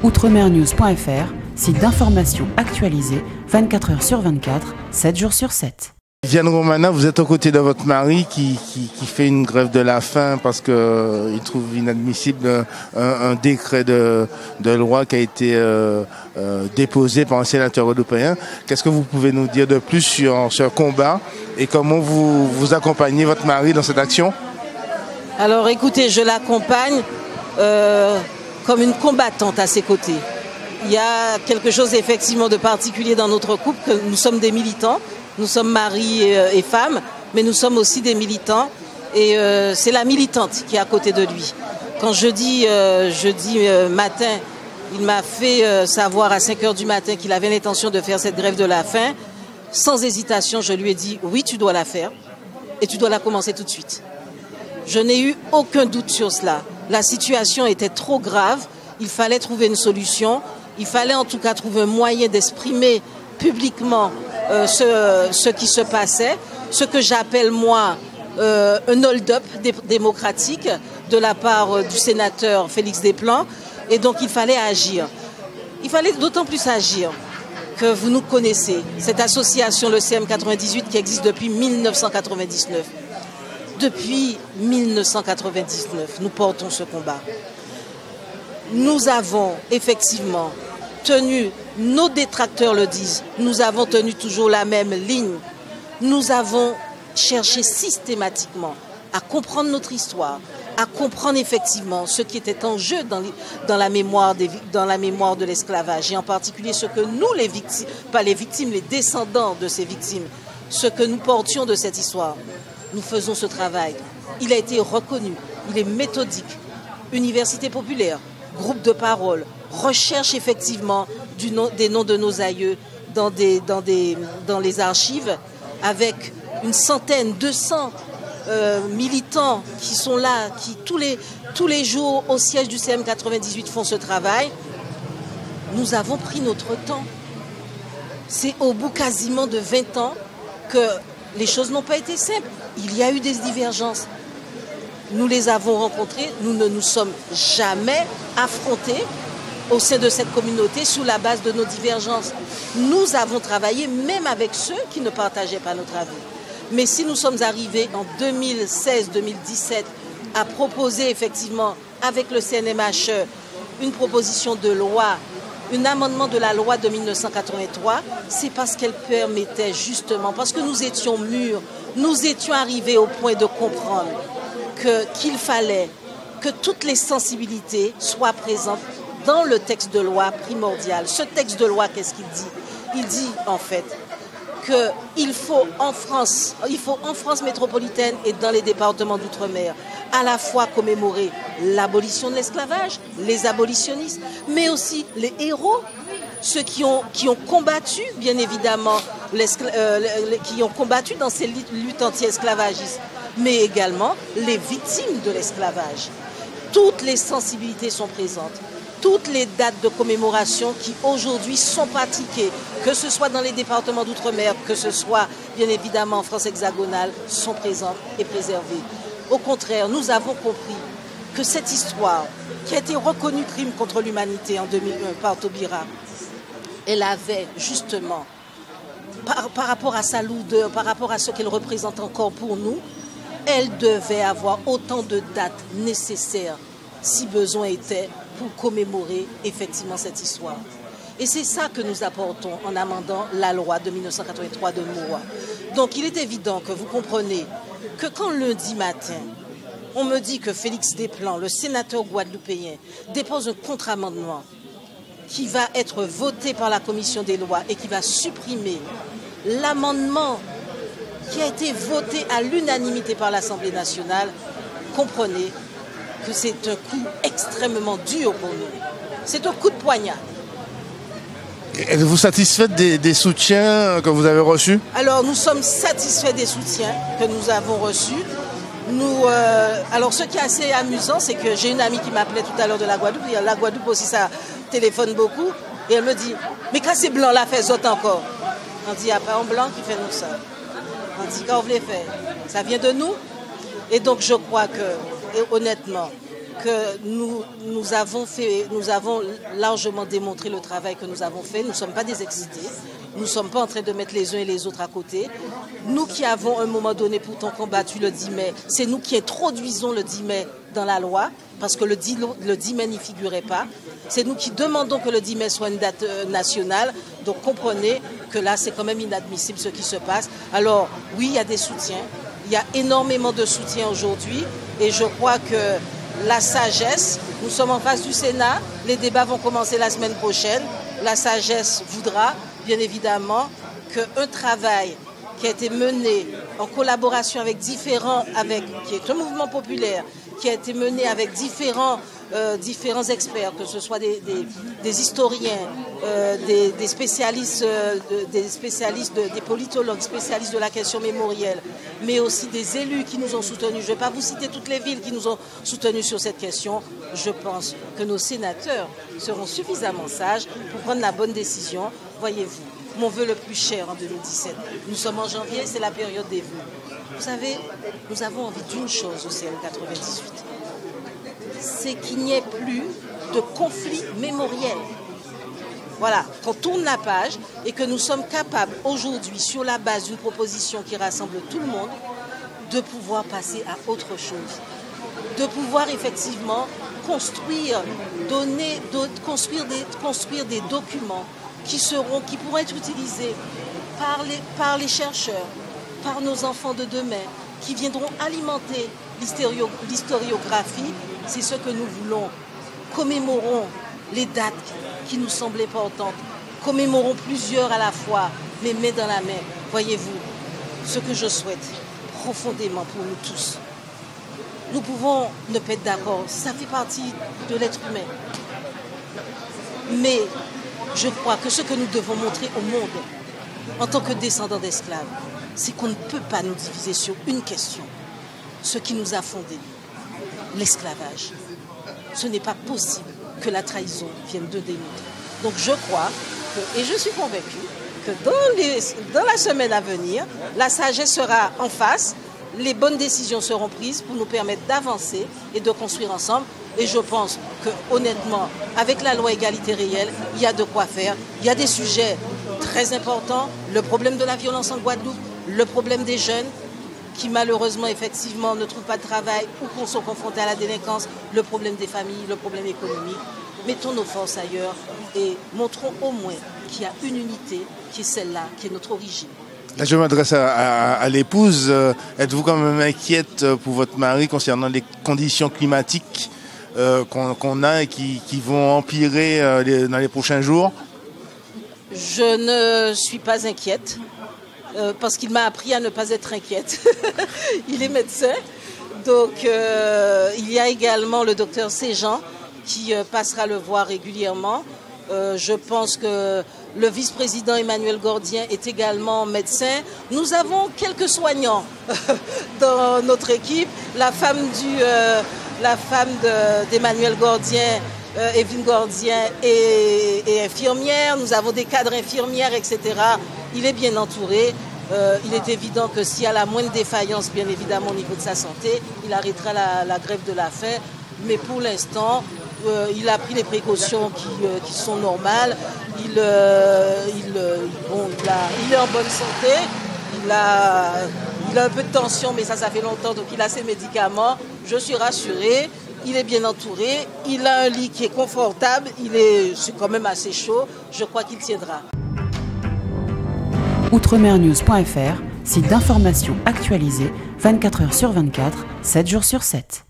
outremernews.fr, site d'information actualisé 24 heures sur 24, 7 jours sur 7. Viviane Romana, vous êtes aux côtés de votre mari qui fait une grève de la faim parce qu'il trouve inadmissible un décret de loi qui a été déposé par un sénateur européen. Qu'est-ce que vous pouvez nous dire de plus sur ce combat et comment vous accompagnez votre mari dans cette action? Alors écoutez, je l'accompagne comme une combattante à ses côtés. Il y a quelque chose effectivement de particulier dans notre couple, que nous sommes des militants. Nous sommes mari et femme, mais nous sommes aussi des militants. Et c'est la militante qui est à côté de lui. Quand jeudi matin, il m'a fait savoir à 5 heures du matin qu'il avait l'intention de faire cette grève de la faim. Sans hésitation, je lui ai dit « Oui, tu dois la faire et tu dois la commencer tout de suite ». Je n'ai eu aucun doute sur cela. La situation était trop grave. Il fallait trouver une solution. Il fallait en tout cas trouver un moyen d'exprimer publiquement ce qui se passait, ce que j'appelle moi un hold-up démocratique de la part du sénateur Félix Desplans. Et donc il fallait agir. Il fallait d'autant plus agir que vous nous connaissez, cette association, le CM98, qui existe depuis 1999. Depuis 1999, nous portons ce combat. Nous avons effectivement tenu, nos détracteurs le disent, nous avons tenu toujours la même ligne. Nous avons cherché systématiquement à comprendre notre histoire, à comprendre effectivement ce qui était en jeu dans la mémoire de l'esclavage, et en particulier ce que nous, les victimes, pas les victimes, les descendants de ces victimes, ce que nous portions de cette histoire. Nous faisons ce travail. Il a été reconnu, il est méthodique. Université populaire, groupe de parole, recherche effectivement des noms de nos aïeux dans les archives, avec une centaine, 200 militants qui sont là, qui tous les jours au siège du CM98 font ce travail. Nous avons pris notre temps. C'est au bout quasiment de 20 ans que les choses n'ont pas été simples. Il y a eu des divergences. Nous les avons rencontrées, nous ne nous sommes jamais affrontés au sein de cette communauté sous la base de nos divergences. Nous avons travaillé même avec ceux qui ne partageaient pas notre avis. Mais si nous sommes arrivés en 2016-2017 à proposer effectivement avec le CNMHE une proposition de loi, un amendement de la loi de 1983, c'est parce qu'elle permettait justement, parce que nous étions mûrs, nous étions arrivés au point de comprendre qu'il fallait que toutes les sensibilités soient présentes dans le texte de loi primordial. Ce texte de loi, qu'est-ce qu'il dit? Il dit en fait qu'il faut en France métropolitaine et dans les départements d'outre-mer à la fois commémorer l'abolition de l'esclavage, les abolitionnistes, mais aussi les héros, ceux qui ont combattu, bien évidemment, qui ont combattu dans ces luttes anti-esclavagistes, mais également les victimes de l'esclavage. Toutes les sensibilités sont présentes. Toutes les dates de commémoration qui aujourd'hui sont pratiquées, que ce soit dans les départements d'outre-mer, que ce soit bien évidemment en France hexagonale, sont présentes et préservées. Au contraire, nous avons compris que cette histoire, qui a été reconnue crime contre l'humanité en 2001 par Taubira, elle avait justement, par rapport à sa lourdeur, par rapport à ce qu'elle représente encore pour nous, elle devait avoir autant de dates nécessaires, si besoin était, pour commémorer effectivement cette histoire. Et c'est ça que nous apportons en amendant la loi de 1983 de Mourois. Donc il est évident que vous comprenez que quand lundi matin, on me dit que Félix Desplans, le sénateur guadeloupéen, dépose un contre-amendement qui va être voté par la commission des lois et qui va supprimer l'amendement qui a été voté à l'unanimité par l'Assemblée nationale, comprenez que c'est un coup extrêmement dur pour nous. C'est un coup de poignard. Êtes-vous satisfaite des soutiens que vous avez reçus? Alors, nous sommes satisfaits des soutiens que nous avons reçus. Alors, ce qui est assez amusant, c'est que j'ai une amie qui m'appelait tout à l'heure de la Guadeloupe. Et la Guadeloupe aussi, ça téléphone beaucoup. Et elle me dit, mais quand c'est blanc, là, fait autre encore. On dit, il n'y a pas un blanc qui fait nous ça. On dit, quand on veut les faire, ça vient de nous. Et donc, je crois que, et honnêtement, que nous avons largement démontré le travail que nous avons fait. Nous ne sommes pas des excités. Nous ne sommes pas en train de mettre les uns et les autres à côté. Nous qui avons à un moment donné pourtant combattu le 10 mai, c'est nous qui introduisons le 10 mai dans la loi, parce que le 10 mai n'y figurait pas. C'est nous qui demandons que le 10 mai soit une date nationale. Donc comprenez que là, c'est quand même inadmissible ce qui se passe. Alors oui, il y a des soutiens. Il y a énormément de soutien aujourd'hui. Et je crois que la sagesse, nous sommes en face du Sénat. Les débats vont commencer la semaine prochaine. La sagesse voudra, bien évidemment, qu'un travail qui a été mené en collaboration avec qui est un mouvement populaire, qui a été mené avec différents experts, que ce soit des historiens, des spécialistes, des politologues, spécialistes de la question mémorielle, mais aussi des élus qui nous ont soutenus. Je ne vais pas vous citer toutes les villes qui nous ont soutenus sur cette question. Je pense que nos sénateurs seront suffisamment sages pour prendre la bonne décision. Voyez-vous, mon vœu le plus cher en 2017. Nous sommes en janvier, c'est la période des vœux. Vous savez, nous avons envie d'une chose au CM98. C'est qu'il n'y ait plus de conflit mémoriel. Voilà, qu'on tourne la page et que nous sommes capables aujourd'hui, sur la base d'une proposition qui rassemble tout le monde, de pouvoir passer à autre chose. De pouvoir effectivement construire des documents qui pourront être utilisés par les chercheurs, par nos enfants de demain, qui viendront alimenter l'historiographie. C'est ce que nous voulons. Commémorons les dates qui nous semblent importantes. Commémorons plusieurs à la fois, mais main dans la main. Voyez-vous, ce que je souhaite profondément pour nous tous. Nous pouvons ne pas être d'accord, ça fait partie de l'être humain. Mais je crois que ce que nous devons montrer au monde, en tant que descendants d'esclaves, c'est qu'on ne peut pas nous diviser sur une question. Ce qui nous a fondés, l'esclavage. Ce n'est pas possible que la trahison vienne de des nôtres. Donc je crois, et je suis convaincue, que dans la semaine à venir, la sagesse sera en face, les bonnes décisions seront prises pour nous permettre d'avancer et de construire ensemble. Et je pense que, honnêtement, avec la loi égalité réelle, il y a de quoi faire. Il y a des sujets très importants. Le problème de la violence en Guadeloupe, le problème des jeunes qui, malheureusement, effectivement, ne trouvent pas de travail ou sont confrontés à la délinquance, le problème des familles, le problème économique. Mettons nos forces ailleurs et montrons au moins qu'il y a une unité qui est celle-là, qui est notre origine. Là, je m'adresse à l'épouse. Êtes-vous quand même inquiète pour votre mari concernant les conditions climatiques qu'on a et qui vont empirer dans les prochains jours? Je ne suis pas inquiète parce qu'il m'a appris à ne pas être inquiète. Il est médecin. Donc il y a également le docteur Séjean qui passera le voir régulièrement. Je pense que le vice-président Emmanuel Gordien est également médecin. Nous avons quelques soignants dans notre équipe. La femme d'Emmanuel Gordien, Evelyne Gordien, est infirmière. Nous avons des cadres infirmières, etc. Il est bien entouré. Il est évident que s'il y a la moindre défaillance, bien évidemment, au niveau de sa santé, il arrêtera la grève de la faim. Mais pour l'instant, il a pris les précautions qui sont normales. Il est en bonne santé. Il a un peu de tension, mais ça fait longtemps, donc il a ses médicaments. Je suis rassurée. Il est bien entouré. Il a un lit qui est confortable. C'est quand même assez chaud. Je crois qu'il tiendra. Outremernews.fr, site d'information actualisé 24 h sur 24, 7 jours sur 7.